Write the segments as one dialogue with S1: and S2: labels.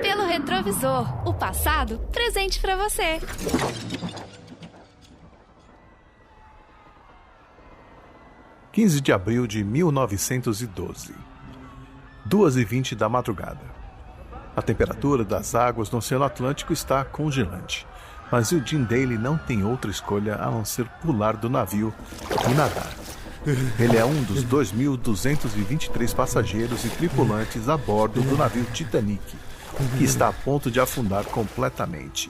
S1: Pelo retrovisor, o passado presente para você.
S2: – 15 de abril de 1912, 2h20 da madrugada. A temperatura das águas no Oceano Atlântico está congelante, mas Eugene Daly não tem outra escolha a não ser pular do navio e nadar. Ele é um dos 2.223 passageiros e tripulantes a bordo do navio Titanic, que está a ponto de afundar completamente.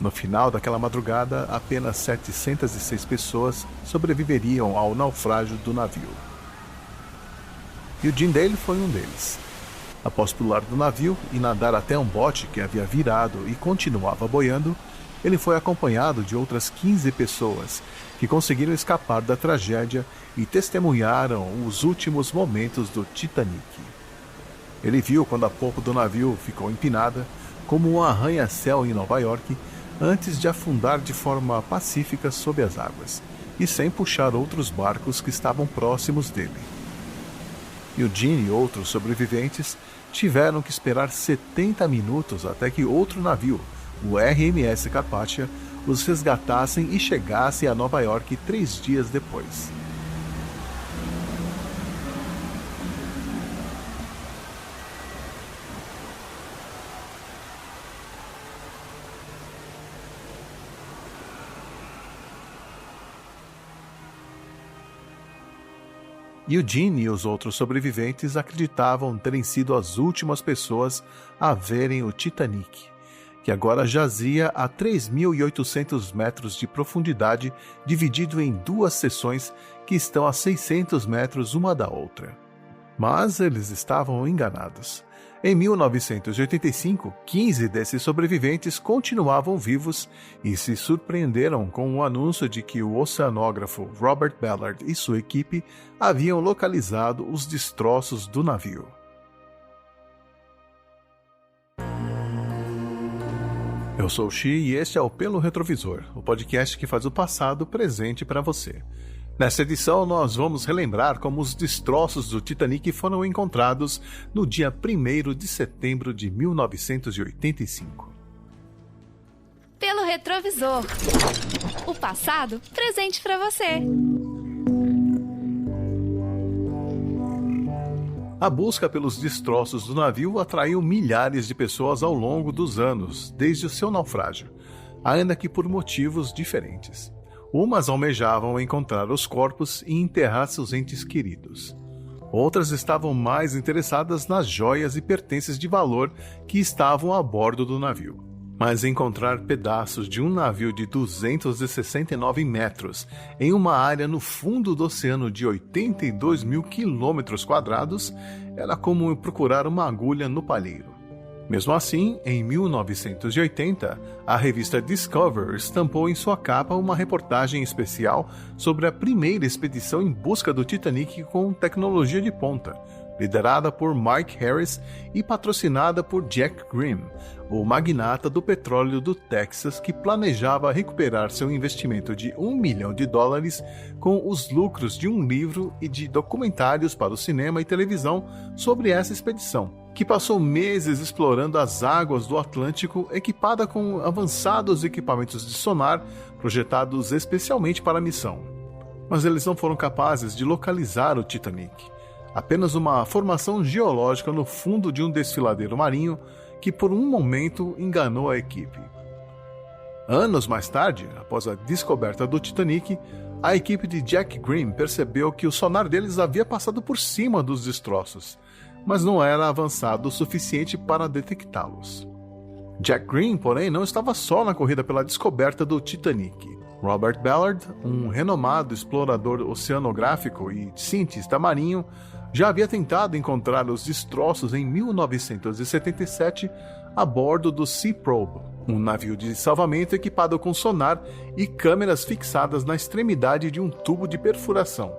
S2: No final daquela madrugada, apenas 706 pessoas sobreviveriam ao naufrágio do navio. Eugene Daly foi um deles. Após pular do navio e nadar até um bote que havia virado e continuava boiando, ele foi acompanhado de outras 15 pessoas que conseguiram escapar da tragédia e testemunharam os últimos momentos do Titanic. Ele viu quando a polpa do navio ficou empinada, como um arranha-céu em Nova York, antes de afundar de forma pacífica sob as águas, e sem puxar outros barcos que estavam próximos dele. Eugene e outros sobreviventes tiveram que esperar 70 minutos até que outro navio, o RMS Carpathia, os resgatassem e chegassem a Nova York 3 dias depois. Eugene e os outros sobreviventes acreditavam terem sido as últimas pessoas a verem o Titanic, que agora jazia a 3.800 metros de profundidade, dividido em 2 seções que estão a 600 metros uma da outra. Mas eles estavam enganados. Em 1985, 15 desses sobreviventes continuavam vivos e se surpreenderam com o anúncio de que o oceanógrafo Robert Ballard e sua equipe haviam localizado os destroços do navio. Eu sou o Xi e este é o Pelo Retrovisor, o podcast que faz o passado presente para você. Nesta edição, nós vamos relembrar como os destroços do Titanic foram encontrados no dia 1º de setembro de 1985.
S1: Pelo retrovisor, o passado presente para você.
S2: A busca pelos destroços do navio atraiu milhares de pessoas ao longo dos anos, desde o seu naufrágio, ainda que por motivos diferentes. Umas almejavam encontrar os corpos e enterrar seus entes queridos. Outras estavam mais interessadas nas joias e pertences de valor que estavam a bordo do navio. Mas encontrar pedaços de um navio de 269 metros em uma área no fundo do oceano de 82 mil quilômetros quadrados era como procurar uma agulha no palheiro. Mesmo assim, em 1980, a revista Discover estampou em sua capa uma reportagem especial sobre a primeira expedição em busca do Titanic com tecnologia de ponta, liderada por Mike Harris e patrocinada por Jack Grimm, o magnata do petróleo do Texas que planejava recuperar seu investimento de $1 milhão com os lucros de um livro e de documentários para o cinema e televisão sobre essa expedição, que passou meses explorando as águas do Atlântico equipada com avançados equipamentos de sonar projetados especialmente para a missão. Mas eles não foram capazes de localizar o Titanic, apenas uma formação geológica no fundo de um desfiladeiro marinho que por um momento enganou a equipe. Anos mais tarde, após a descoberta do Titanic, a equipe de Jack Grimm percebeu que o sonar deles havia passado por cima dos destroços, mas não era avançado o suficiente para detectá-los. Jack Grimm, porém, não estava só na corrida pela descoberta do Titanic. Robert Ballard, um renomado explorador oceanográfico e cientista marinho, já havia tentado encontrar os destroços em 1977 a bordo do Sea Probe, um navio de salvamento equipado com sonar e câmeras fixadas na extremidade de um tubo de perfuração,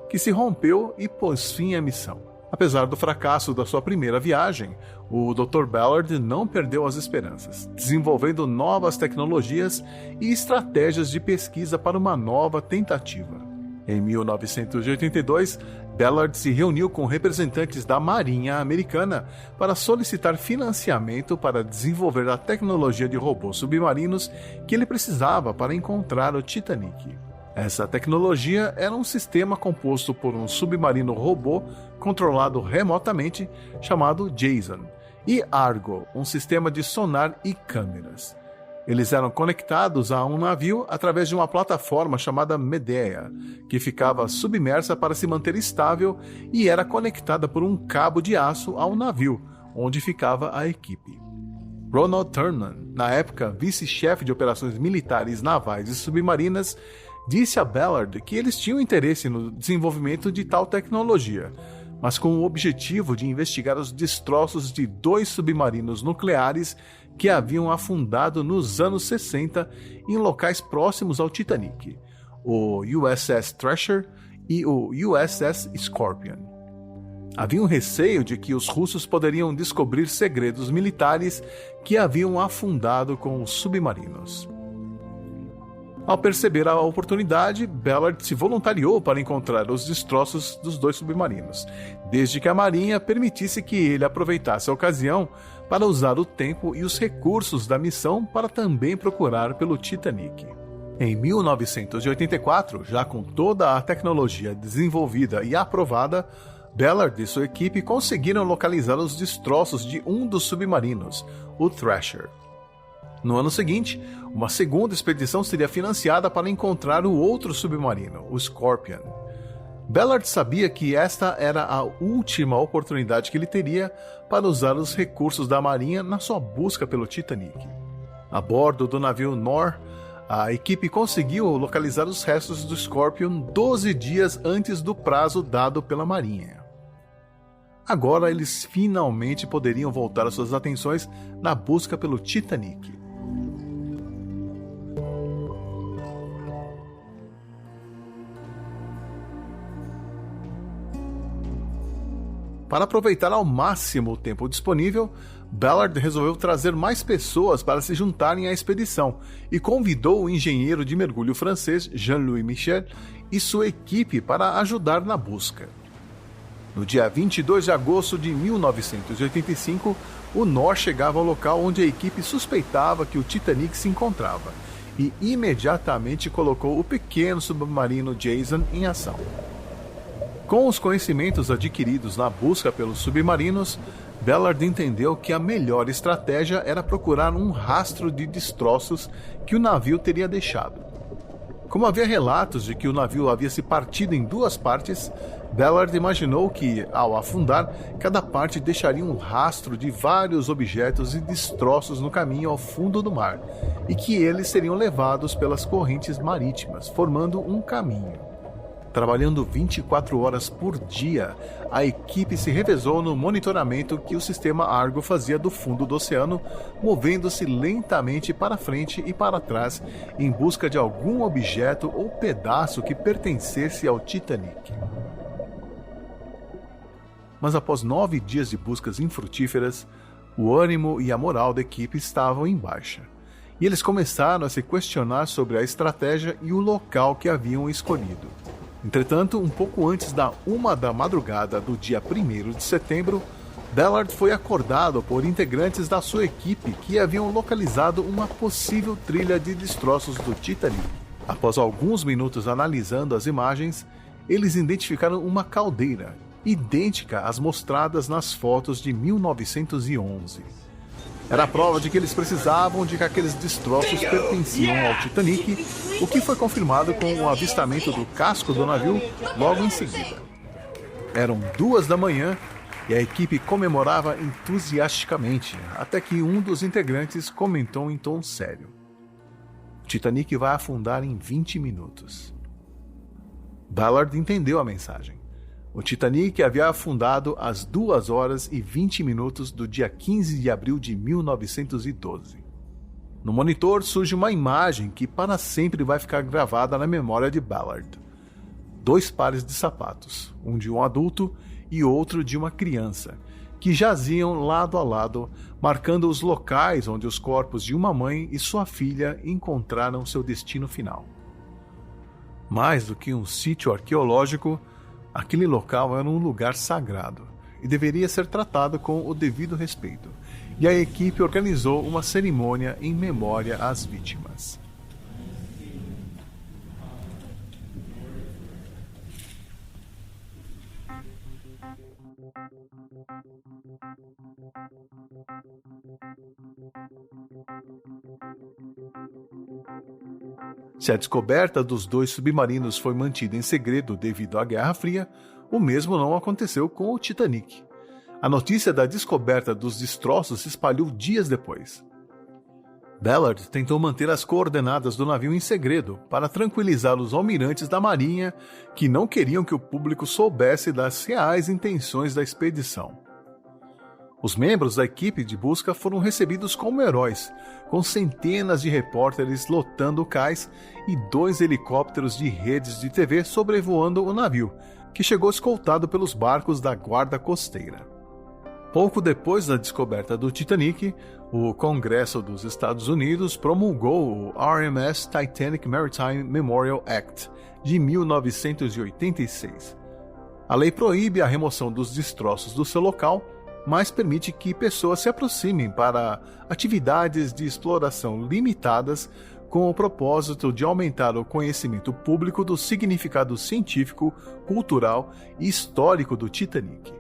S2: que se rompeu e pôs fim à missão. Apesar do fracasso da sua primeira viagem, o Dr. Ballard não perdeu as esperanças, desenvolvendo novas tecnologias e estratégias de pesquisa para uma nova tentativa. Em 1982, Ballard se reuniu com representantes da Marinha Americana para solicitar financiamento para desenvolver a tecnologia de robôs submarinos que ele precisava para encontrar o Titanic. Essa tecnologia era um sistema composto por um submarino robô controlado remotamente chamado Jason e Argo, um sistema de sonar e câmeras. Eles eram conectados a um navio através de uma plataforma chamada Medea, que ficava submersa para se manter estável e era conectada por um cabo de aço ao navio, onde ficava a equipe. Ronald Turnman, na época vice-chefe de operações militares navais e submarinas, disse a Ballard que eles tinham interesse no desenvolvimento de tal tecnologia, mas com o objetivo de investigar os destroços de 2 submarinos nucleares que haviam afundado nos anos 60 em locais próximos ao Titanic, o USS Thrasher e o USS Scorpion. Havia um receio de que os russos poderiam descobrir segredos militares que haviam afundado com os submarinos. Ao perceber a oportunidade, Ballard se voluntariou para encontrar os destroços dos 2 submarinos, desde que a Marinha permitisse que ele aproveitasse a ocasião para usar o tempo e os recursos da missão para também procurar pelo Titanic. Em 1984, já com toda a tecnologia desenvolvida e aprovada, Ballard e sua equipe conseguiram localizar os destroços de um dos submarinos, o Thrasher. No ano seguinte, uma segunda expedição seria financiada para encontrar o outro submarino, o Scorpion. Ballard sabia que esta era a última oportunidade que ele teria para usar os recursos da Marinha na sua busca pelo Titanic. A bordo do navio Nor, a equipe conseguiu localizar os restos do Scorpion 12 dias antes do prazo dado pela Marinha. Agora eles finalmente poderiam voltar as suas atenções na busca pelo Titanic. Para aproveitar ao máximo o tempo disponível, Ballard resolveu trazer mais pessoas para se juntarem à expedição e convidou o engenheiro de mergulho francês Jean-Louis Michel e sua equipe para ajudar na busca. No dia 22 de agosto de 1985, o Nor chegava ao local onde a equipe suspeitava que o Titanic se encontrava e imediatamente colocou o pequeno submarino Jason em ação. Com os conhecimentos adquiridos na busca pelos submarinos, Ballard entendeu que a melhor estratégia era procurar um rastro de destroços que o navio teria deixado. Como havia relatos de que o navio havia se partido em 2 partes, Ballard imaginou que, ao afundar, cada parte deixaria um rastro de vários objetos e destroços no caminho ao fundo do mar, e que eles seriam levados pelas correntes marítimas, formando um caminho. Trabalhando 24 horas por dia, a equipe se revezou no monitoramento que o sistema Argo fazia do fundo do oceano, movendo-se lentamente para frente e para trás em busca de algum objeto ou pedaço que pertencesse ao Titanic. Mas após 9 dias de buscas infrutíferas, o ânimo e a moral da equipe estavam em baixa, e eles começaram a se questionar sobre a estratégia e o local que haviam escolhido. Entretanto, um pouco antes da 1 da madrugada do dia 1º de setembro, Ballard foi acordado por integrantes da sua equipe que haviam localizado uma possível trilha de destroços do Titanic. Após alguns minutos analisando as imagens, eles identificaram uma caldeira, idêntica às mostradas nas fotos de 1911. Era a prova de que eles precisavam de que aqueles destroços pertenciam ao Titanic, o que foi confirmado com o avistamento do casco do navio logo em seguida. Eram 2 da manhã e a equipe comemorava entusiasticamente, até que um dos integrantes comentou em tom sério: "O Titanic vai afundar em 20 minutos. Ballard entendeu a mensagem. O Titanic havia afundado às 2 horas e 20 minutos do dia 15 de abril de 1912. No monitor surge uma imagem que para sempre vai ficar gravada na memória de Ballard. 2 pares de sapatos, um de um adulto e outro de uma criança, que jaziam lado a lado, marcando os locais onde os corpos de uma mãe e sua filha encontraram seu destino final. Mais do que um sítio arqueológico, Aquele local era um lugar sagrado e deveria ser tratado com o devido respeito, e a equipe organizou uma cerimônia em memória às vítimas. Se a descoberta dos 2 submarinos foi mantida em segredo devido à Guerra Fria, o mesmo não aconteceu com o Titanic. A notícia da descoberta dos destroços se espalhou dias depois. Ballard tentou manter as coordenadas do navio em segredo para tranquilizar os almirantes da Marinha que não queriam que o público soubesse das reais intenções da expedição. Os membros da equipe de busca foram recebidos como heróis, com centenas de repórteres lotando o cais e 2 helicópteros de redes de TV sobrevoando o navio, que chegou escoltado pelos barcos da Guarda Costeira. Pouco depois da descoberta do Titanic, o Congresso dos Estados Unidos promulgou o RMS Titanic Maritime Memorial Act de 1986. A lei proíbe a remoção dos destroços do seu local, mas permite que pessoas se aproximem para atividades de exploração limitadas com o propósito de aumentar o conhecimento público do significado científico, cultural e histórico do Titanic.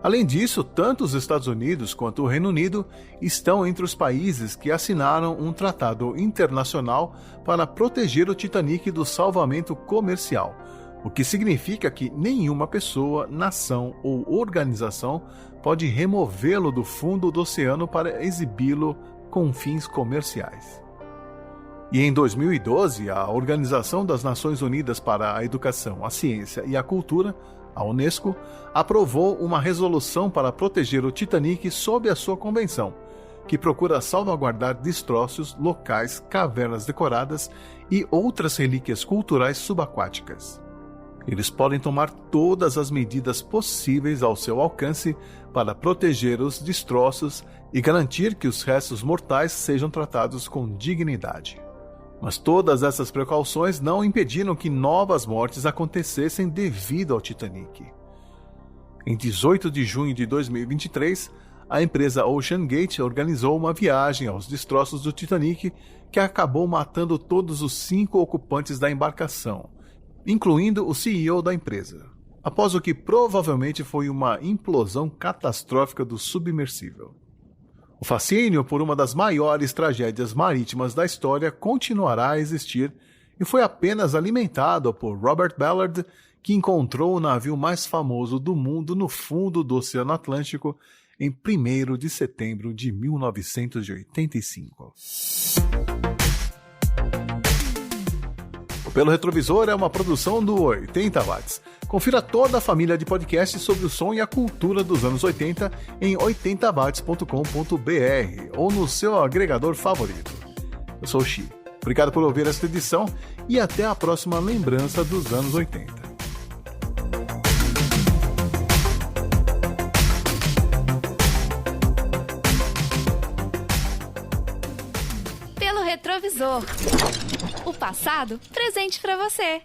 S2: Além disso, tanto os Estados Unidos quanto o Reino Unido estão entre os países que assinaram um tratado internacional para proteger o Titanic do salvamento comercial, o que significa que nenhuma pessoa, nação ou organização pode removê-lo do fundo do oceano para exibi-lo com fins comerciais. E em 2012, a Organização das Nações Unidas para a Educação, a Ciência e a Cultura, a Unesco, aprovou uma resolução para proteger o Titanic sob a sua convenção, que procura salvaguardar destroços, locais, cavernas decoradas e outras relíquias culturais subaquáticas. Eles podem tomar todas as medidas possíveis ao seu alcance para proteger os destroços e garantir que os restos mortais sejam tratados com dignidade. Mas todas essas precauções não impediram que novas mortes acontecessem devido ao Titanic. Em 18 de junho de 2023, a empresa OceanGate organizou uma viagem aos destroços do Titanic que acabou matando todos os 5 ocupantes da embarcação, incluindo o CEO da empresa, após o que provavelmente foi uma implosão catastrófica do submersível. O fascínio por uma das maiores tragédias marítimas da história continuará a existir e foi apenas alimentado por Robert Ballard, que encontrou o navio mais famoso do mundo no fundo do Oceano Atlântico em 1º de setembro de 1985. O Pelo Retrovisor é uma produção do 80 Watts. Confira toda a família de podcasts sobre o som e a cultura dos anos 80 em 80watts.com.br ou no seu agregador favorito. Eu sou o Xi. Obrigado por ouvir esta edição e até a próxima lembrança dos anos 80.
S1: Pelo Retrovisor. O passado presente para você.